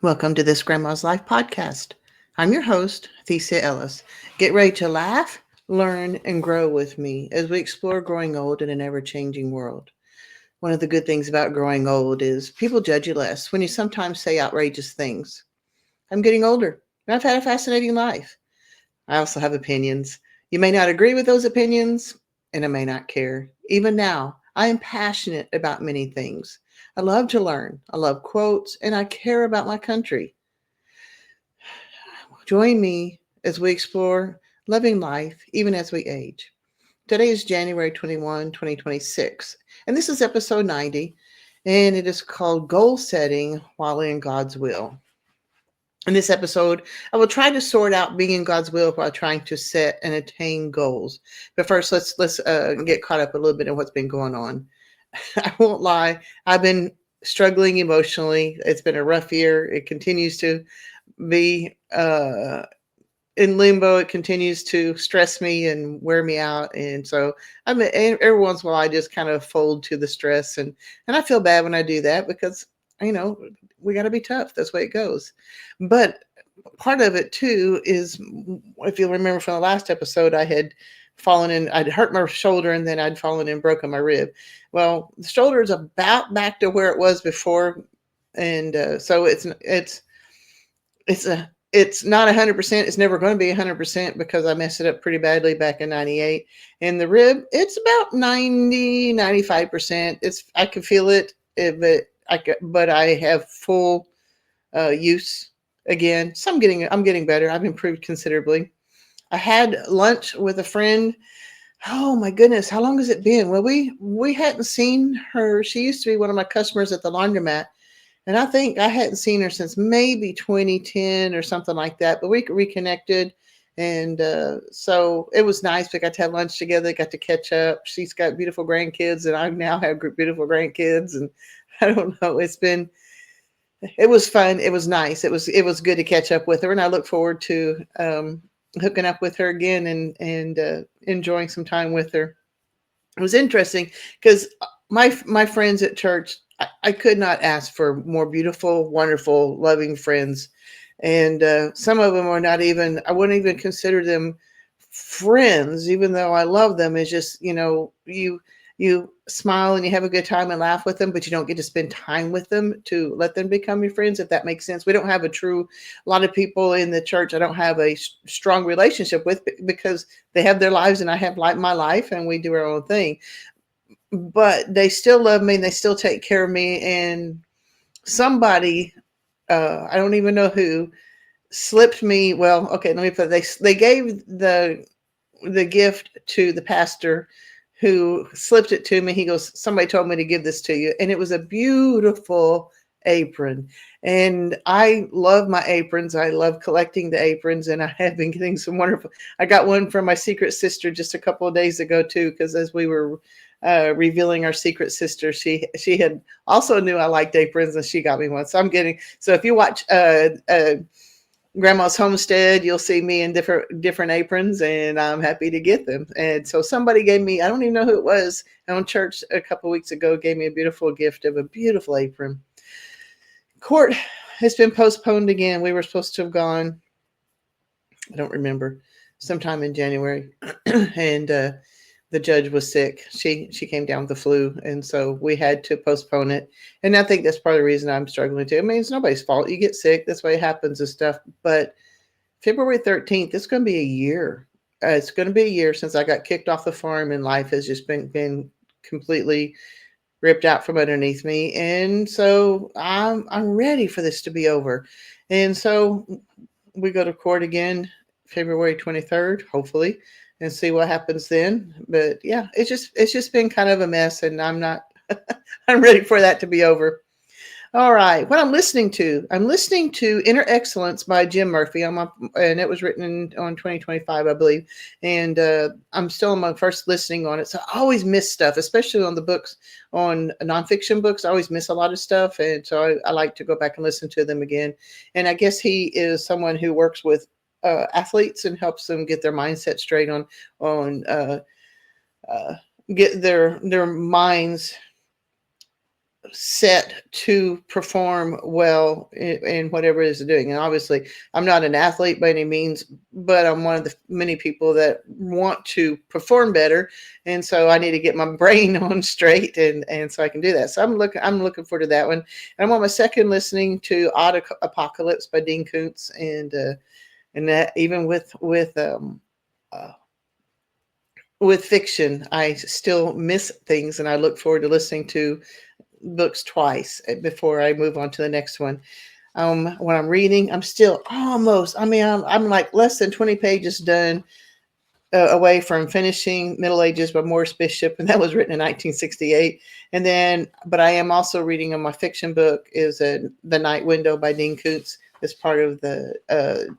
Welcome to this Grandma's Life podcast. I'm your host, theciaellis. Get ready to laugh, learn, and grow with me as we explore growing old in an ever changing world. One of the good things about growing old is people judge you less when you sometimes say outrageous things. I'm getting older, and I've had a fascinating life. I also have opinions. You may not agree with those opinions, and I may not care. Even now, I am passionate about many things. I love to learn, I love quotes, and I care about my country. Join me as we explore loving life even as we age. Today is January 21, 2026, and this is episode 90, and it is called Goal Setting While in God's Will. In this episode, I will try to sort out being in God's will while trying to set and attain goals. But first, let's get caught up a little bit in what's been going on. I won't lie, I've been struggling emotionally. It's been a rough year. It continues to be in limbo. It continues to stress me and wear me out. And so every once in a while I just kind of fold to the stress, and I feel bad when I do that because you know we got to be tough. That's the way it goes. But part of it too is, if you remember from the last episode, I'd hurt my shoulder, and then I'd fallen and broken my rib. Well, the shoulder is about back to where it was before, and so it's not 100%. It's never going to be 100% because I messed it up pretty badly back in 98. And the rib, it's about 95%. I can feel it, but I have full use again. So I'm getting better. I've improved considerably. I had lunch with a friend. Oh my goodness, how long has it been? Well, we hadn't seen her. She used to be one of my customers at the laundromat, and I think I hadn't seen her since maybe 2010 or something like that. But we reconnected. And so it was nice. We got to have lunch together, got to catch up. She's got beautiful grandkids, and I now have beautiful grandkids. And I don't know, it was fun. It was nice. It was good to catch up with her. And I look forward to hooking up with her again and enjoying some time with her. It was interesting because my friends at church, I could not ask for more beautiful, wonderful, loving friends, and some of them are not even. I wouldn't even consider them friends, even though I love them. It's just you smile and you have a good time and laugh with them, but you don't get to spend time with them to let them become your friends, if that makes sense. We don't have a lot of people in the church I don't have a strong relationship with because they have their lives and I have my life, and we do our own thing. But they still love me and they still take care of me. And somebody, I don't even know who, slipped me. Well, okay, let me put they gave the gift to the pastor who slipped it to me. He goes, somebody told me to give this to you. And it was a beautiful apron. And I love my aprons. I love collecting the aprons. And I have been getting some wonderful. I got one from my secret sister just a couple of days ago, too, because as we were revealing our secret sister, she had also knew I liked aprons, and she got me one. So if you watch Grandma's Homestead, you'll see me in different aprons, and I'm happy to get them. And so somebody gave me, I don't even know who it was, on church a couple of weeks ago, gave me a beautiful gift of a beautiful apron. Court has been postponed again. We were supposed to have gone, I don't remember, sometime in January, and the judge was sick. She came down with the flu, and so we had to postpone it. And I think that's part of the reason I'm struggling too. I mean, it's nobody's fault. You get sick. That's why it happens and stuff. But February 13th, it's going to be a year. It's going to be a year since I got kicked off the farm, and life has just been completely ripped out from underneath me. And so I'm ready for this to be over. And so we go to court again February 23rd, hopefully, and see what happens then. But yeah, it's just been kind of a mess, and I'm ready for that to be over. All right, what I'm listening to Inner Excellence by Jim Murphy and it was written on 2025, I believe. And I'm still on my first listening on it, so I always miss stuff, especially on the books, on nonfiction books. I always miss a lot of stuff, and so I like to go back and listen to them again. And I guess he is someone who works with athletes and helps them get their mindset straight on get their minds set to perform well in whatever it is doing. And obviously, I'm not an athlete by any means, but I'm one of the many people that want to perform better. And so I need to get my brain on straight, and so I can do that. So I'm looking forward to that one. And I'm on my second listening to Odd Apocalypse by Dean Koontz, and that even uh, with fiction, I still miss things, and I look forward to listening to books twice before I move on to the next one. When I'm reading, I'm still almost, I mean, I'm like less than 20 pages done away from finishing Middle Ages by Morris Bishop, and that was written in 1968. And then, but I am also reading on my fiction book is The Night Window by Dean Koontz. It's part of the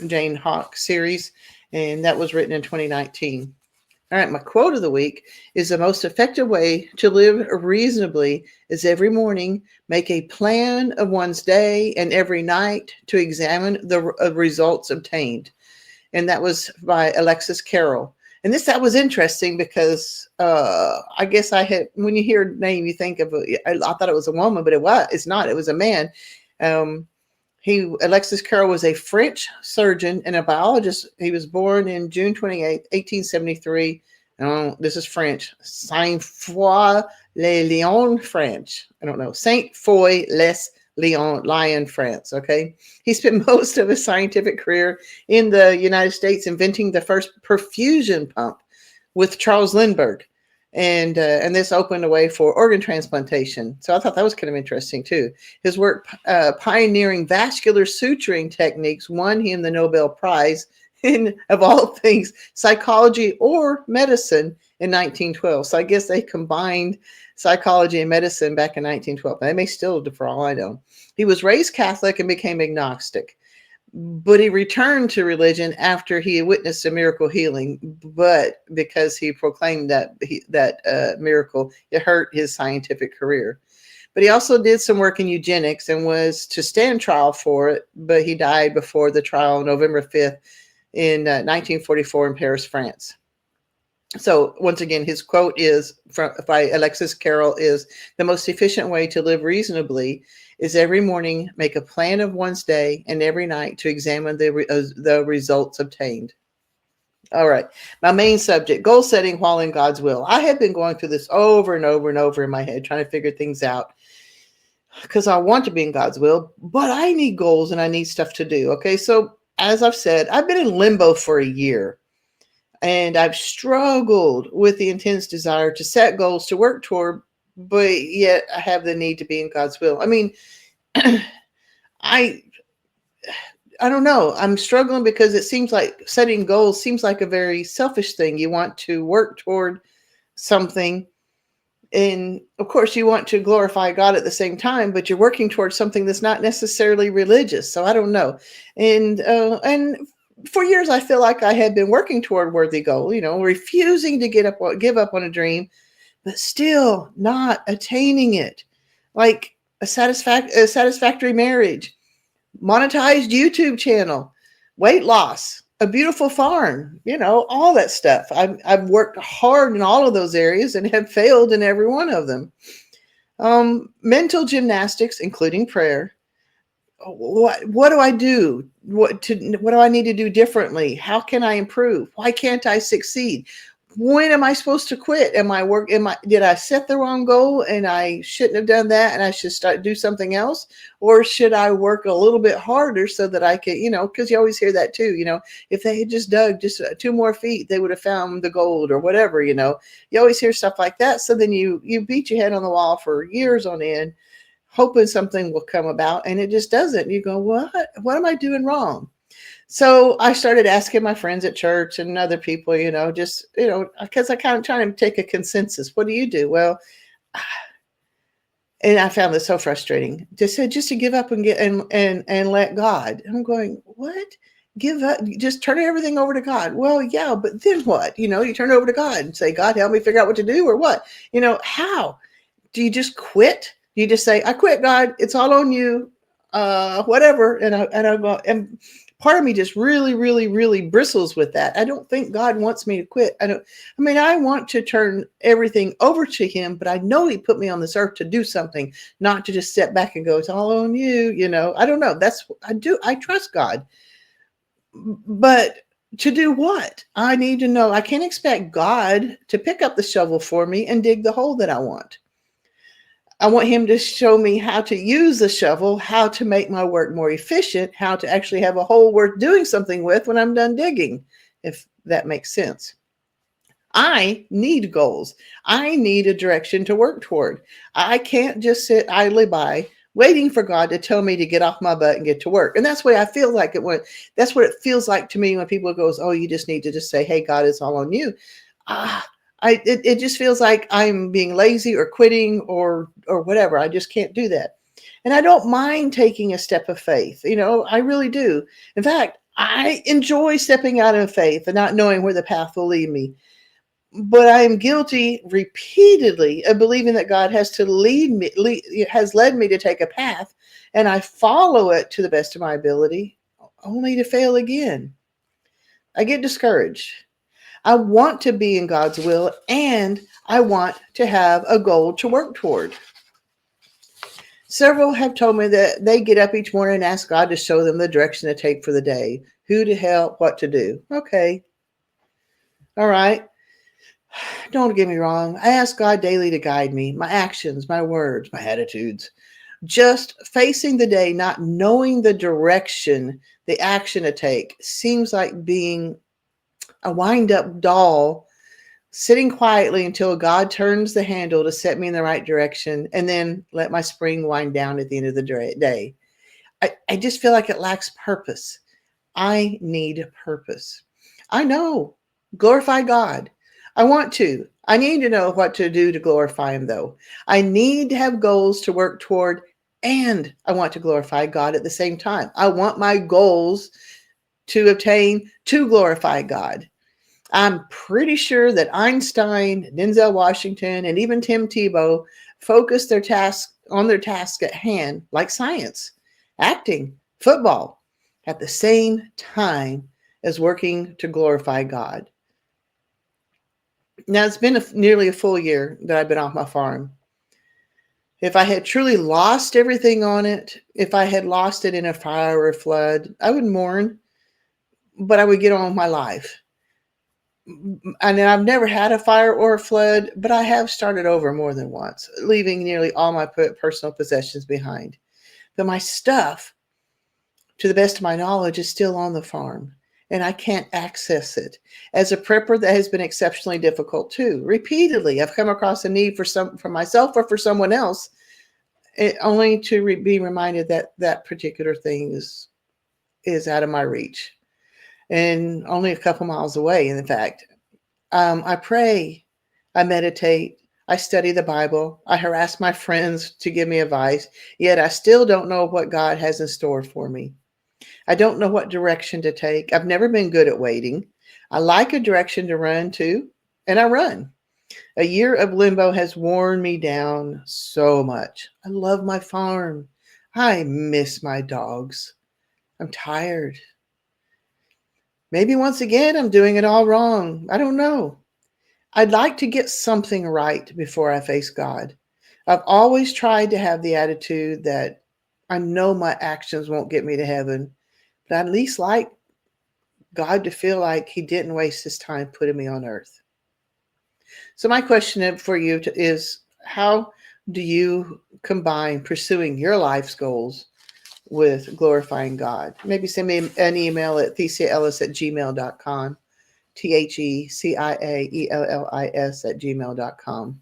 Jane Hawk series, and that was written in 2019. All right, my quote of the week is the most effective way to live reasonably is every morning make a plan of one's day and every night to examine the results obtained. And that was by Alexis Carrel. And that was interesting because I guess when you hear her name, you think of, I thought it was a woman, but it's not. It was a man. Alexis Carrel was a French surgeon and a biologist. He was born in June 28th, 1873. This is French. Saint-Foy-les-Lyons, French. I don't know. Saint-Foy-les-Lyons, Lyon, France. Okay. He spent most of his scientific career in the United States inventing the first perfusion pump with Charles Lindbergh. And this opened a way for organ transplantation. So I thought that was kind of interesting too. His work pioneering vascular suturing techniques won him the Nobel Prize in, of all things, psychology or medicine in 1912. So I guess they combined psychology and medicine back in 1912. They may still do, for all I know. He was raised Catholic and became agnostic. But he returned to religion after he witnessed a miracle healing, but because he proclaimed that miracle, it hurt his scientific career. But he also did some work in eugenics and was to stand trial for it, but he died before the trial on November 5th in 1944 in Paris, France. So once again, his quote is by Alexis Carrel is, the most efficient way to live reasonably is every morning make a plan of one's day and every night to examine the results obtained. All right. My main subject, goal setting while in God's will. I have been going through this over and over and over in my head, trying to figure things out because I want to be in God's will, but I need goals and I need stuff to do. Okay. So as I've said, I've been in limbo for a year. And I've struggled with the intense desire to set goals to work toward, but yet I have the need to be in God's will. I mean, I don't know. I'm struggling because it seems like setting goals seems like a very selfish thing. You want to work toward something. And of course, you want to glorify God at the same time, but you're working towards something that's not necessarily religious. So I don't know. And for years, I feel like I had been working toward a worthy goal, refusing to give up on a dream, but still not attaining it. Like a satisfactory marriage, monetized YouTube channel, weight loss, a beautiful farm, all that stuff. I've worked hard in all of those areas and have failed in every one of them. Mental gymnastics, including prayer. What do I do? What do I need to do differently? How can I improve? Why can't I succeed? When am I supposed to quit? Did I set the wrong goal and I shouldn't have done that and I should do something else? Or should I work a little bit harder so that I could, because you always hear that too, if they had just dug just 2 more feet, they would have found the gold or whatever, you always hear stuff like that. So then you beat your head on the wall for years on end, hoping something will come about, and it just doesn't. You go, what am I doing wrong? So I started asking my friends at church and other people, because I kind of trying to take a consensus. What do you do? Well, and I found this so frustrating. Just to give up and and let God. I'm going, what? Give up? Just turn everything over to God. Well, yeah, but then what? You turn it over to God and say, God, help me figure out what to do, or what? How? Do you just quit? You just say, I quit, God. It's all on you. Whatever. And part of me just really, really, really bristles with that. I don't think God wants me to quit. I want to turn everything over to him, but I know he put me on this earth to do something, not to just step back and go, it's all on you. I don't know. That's what I do. I trust God, but to do what? I need to know. I can't expect God to pick up the shovel for me and dig the hole that I want. I want him to show me how to use the shovel, how to make my work more efficient, how to actually have a hole worth doing something with when I'm done digging, if that makes sense. I need goals. I need a direction to work toward. I can't just sit idly by waiting for God to tell me to get off my butt and get to work. And that's what I feel like that's what it feels like to me when people goes, oh, you just need to just say, hey, God, it's all on you. It just feels like I'm being lazy or quitting or whatever. I just can't do that. And I don't mind taking a step of faith. I really do. In fact, I enjoy stepping out in faith and not knowing where the path will lead me. But I am guilty repeatedly of believing that God has led me to take a path, and I follow it to the best of my ability, only to fail again. I get discouraged. I want to be in God's will, and I want to have a goal to work toward. Several have told me that they get up each morning and ask God to show them the direction to take for the day, who to help, what to do. Okay. All right. Don't get me wrong. I ask God daily to guide me, my actions, my words, my attitudes. Just facing the day, not knowing the direction, the action to take, seems like being a wind-up doll, sitting quietly until God turns the handle to set me in the right direction, and then let my spring wind down at the end of the day. I just feel like it lacks purpose. I need purpose. I know. Glorify God. I want to. I need to know what to do to glorify him, though. I need to have goals to work toward, and I want to glorify God at the same time. I want my goals to obtain to glorify God. I'm pretty sure that Einstein, Denzel Washington, and even Tim Tebow focused their task at hand, like science, acting, football, at the same time as working to glorify God. Now, it's been nearly a full year that I've been off my farm. If I had truly lost everything on it, if I had lost it in a fire or a flood, I would mourn, but I would get on with my life. And I've never had a fire or a flood, but I have started over more than once, leaving nearly all my personal possessions behind. But my stuff, to the best of my knowledge, is still on the farm, and I can't access it. As a prepper, that has been exceptionally difficult too. Repeatedly, I've come across a need for myself or for someone else, only to be reminded that that particular thing is out of my reach and only a couple miles away. In fact, I pray, I meditate, I study the Bible, I harass my friends to give me advice, yet I still don't know what God has in store for me. I don't know what direction to take. I've never been good at waiting. I like a direction to run to, and I run. A year of limbo has worn me down so much. I love my farm. I miss my dogs. I'm tired. Maybe once again, I'm doing it all wrong. I don't know. I'd like to get something right before I face God. I've always tried to have the attitude that I know my actions won't get me to heaven, but I at least like God to feel like he didn't waste his time putting me on earth. So my question for you is, how do you combine pursuing your life's goals with glorifying God? Maybe send me an email at theciaellis@gmail.com, theciaellis@gmail.com.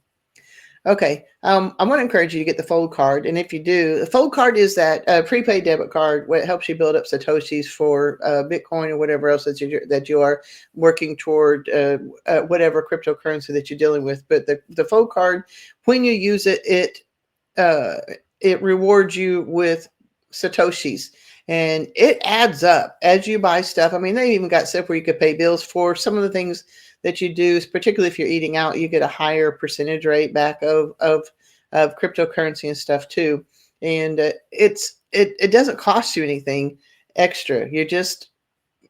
Okay. I want to encourage you to get the fold card. And if you do, the fold card is that prepaid debit card where it helps you build up Satoshis for Bitcoin or whatever else that you are working toward, whatever cryptocurrency that you're dealing with. But the fold card, when you use it, it rewards you with Satoshis. And it adds up as you buy stuff. I mean, they even got stuff where you could pay bills for some of the things that you do, particularly if you're eating out, you get a higher percentage rate back of cryptocurrency and stuff too. And it doesn't cost you anything. extra. You're just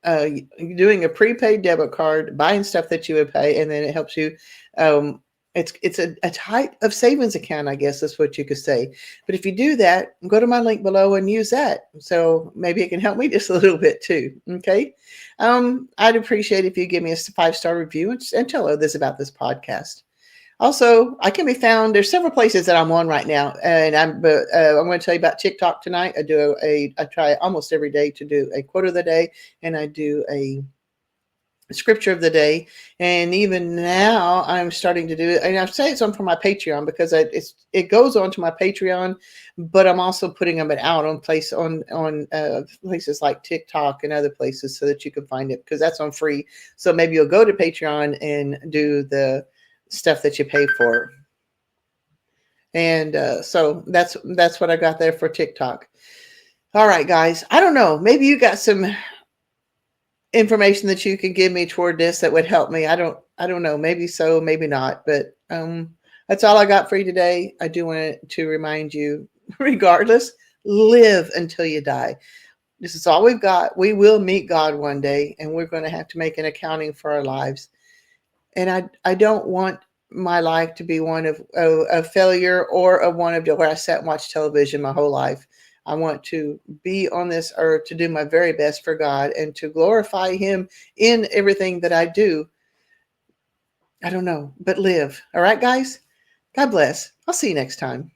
doing a prepaid debit card, buying stuff that you would pay, and then it helps you. Um, it's a type of savings account, I guess that's what you could say. But if you do that, go to my link below and use that. So maybe it can help me just a little bit too. Okay. I'd appreciate if you give me a 5-star review and tell others about this podcast. Also, I can be found. There's several places that I'm on right now, and I'm going to tell you about TikTok tonight. I try almost every day to do a quote of the day, and I do a scripture of the day. And even now, I'm starting to do it. And I've said it's on for my Patreon because it goes on to my Patreon, but I'm also putting them out on places like TikTok and other places so that you can find it because that's on free. So maybe you'll go to Patreon and do the stuff that you pay for. And so that's what I got there for TikTok. All right, guys. I don't know. Maybe you got some information that you could give me toward this that would help me. I don't know. Maybe so, maybe not. But that's all I got for you today. I do want to remind you, regardless, live until you die. This is all we've got. We will meet God one day, and we're going to have to make an accounting for our lives. And I don't want my life to be one of failure or of one of where I sat and watched television my whole life. I want to be on this earth to do my very best for God and to glorify Him in everything that I do. I don't know, but live. All right, guys? God bless. I'll see you next time.